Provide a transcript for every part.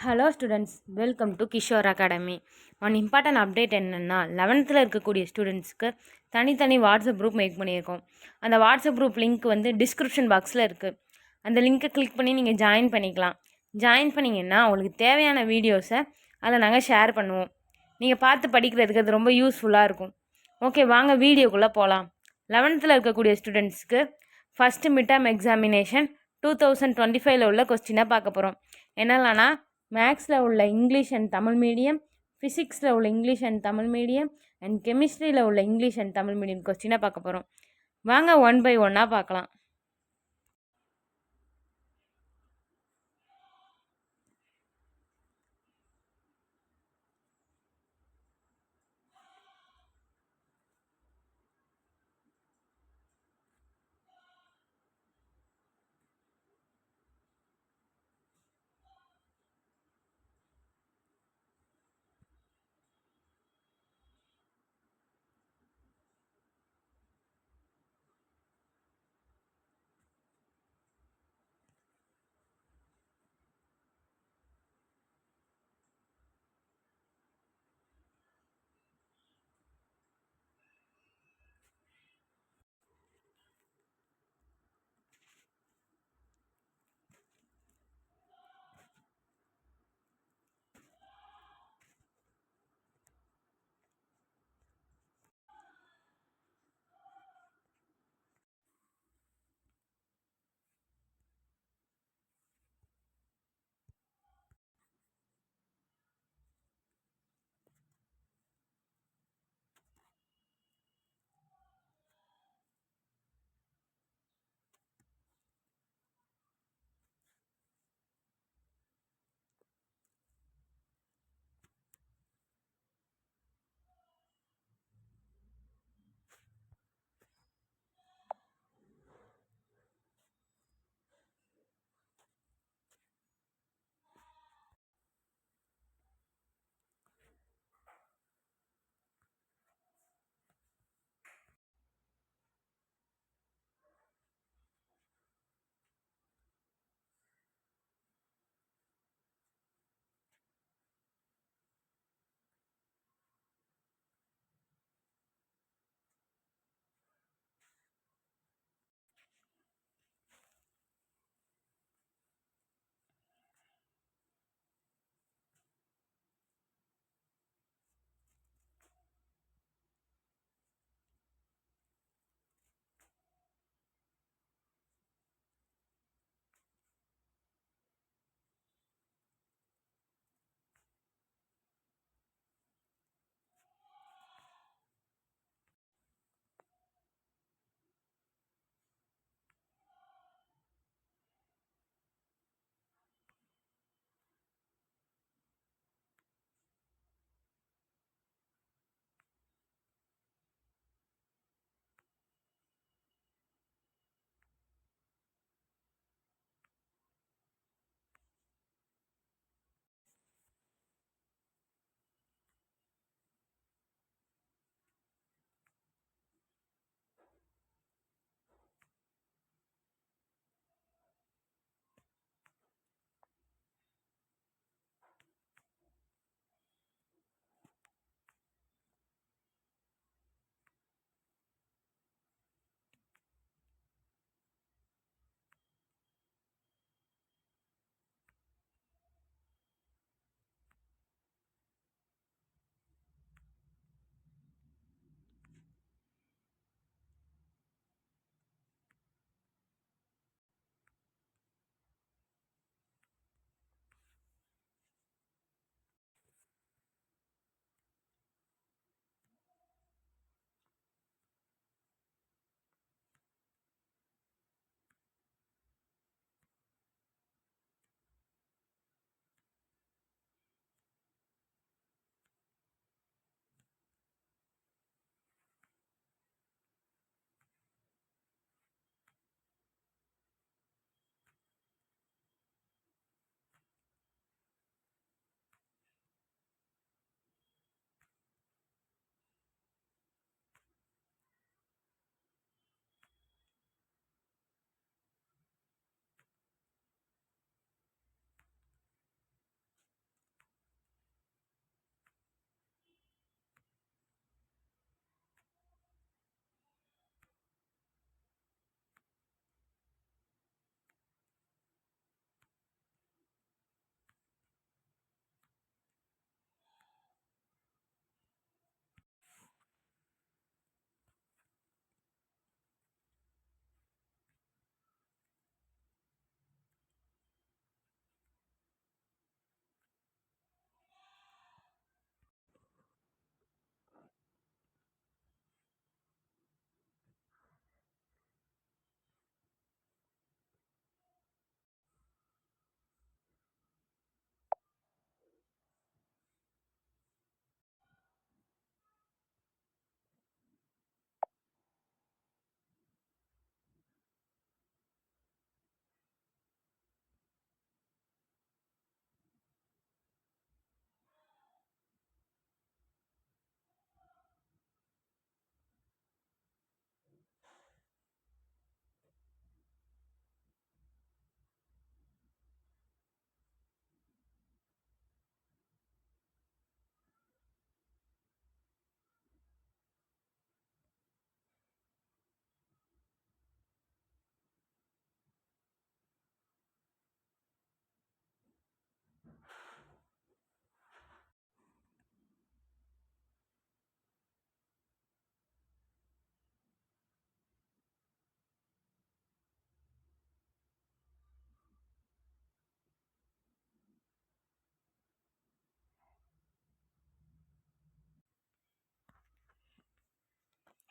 Hello students, welcome to Kishore academy. One important update என்னென்னா 11th இருக்கக்கூடிய ஸ்டூடெண்ட்ஸ்க்கு தனித்தனி வாட்ஸ்அப் குரூப் மேக் பண்ணியிருக்கோம். அந்த வாட்ஸ்அப் குரூப் லிங்க் வந்து டிஸ்கிரிப்ஷன் பாக்ஸில் இருக்குது. அந்த லிங்க்கை கிளிக் பண்ணி நீங்கள் ஜாயின் பண்ணிக்கலாம். ஜாயின் பண்ணிங்கன்னா உங்களுக்கு தேவையான வீடியோஸை அதில் நாங்கள் ஷேர் பண்ணுவோம். நீங்கள் பார்த்து படிக்கிறதுக்கு அது ரொம்ப யூஸ்ஃபுல்லாக இருக்கும். ஓகே, வாங்க வீடியோக்குள்ளே போகலாம். 11th இருக்கக்கூடிய ஸ்டூடெண்ட்ஸ்க்கு ஃபஸ்ட்டு மிட் டேர்ம் எக்ஸாமினேஷன் 2025 உள்ள கொஸ்டினாக பார்க்க போகிறோம். என்னென்னா மேக்ஸில் உள்ள இங்கிலீஷ் அண்ட் தமிழ் மீடியம், ஃபிசிக்ஸில் உள்ள English and Tamil medium and கெமிஸ்ட்ரியில் உள்ள இங்கிலீஷ் அண்ட் தமிழ் மீடியம் கொஸ்டினாக பார்க்க போகிறோம். வாங்க ஒன் பை ஒன்னாக பார்க்கலாம்.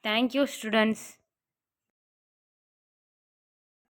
Thank you students.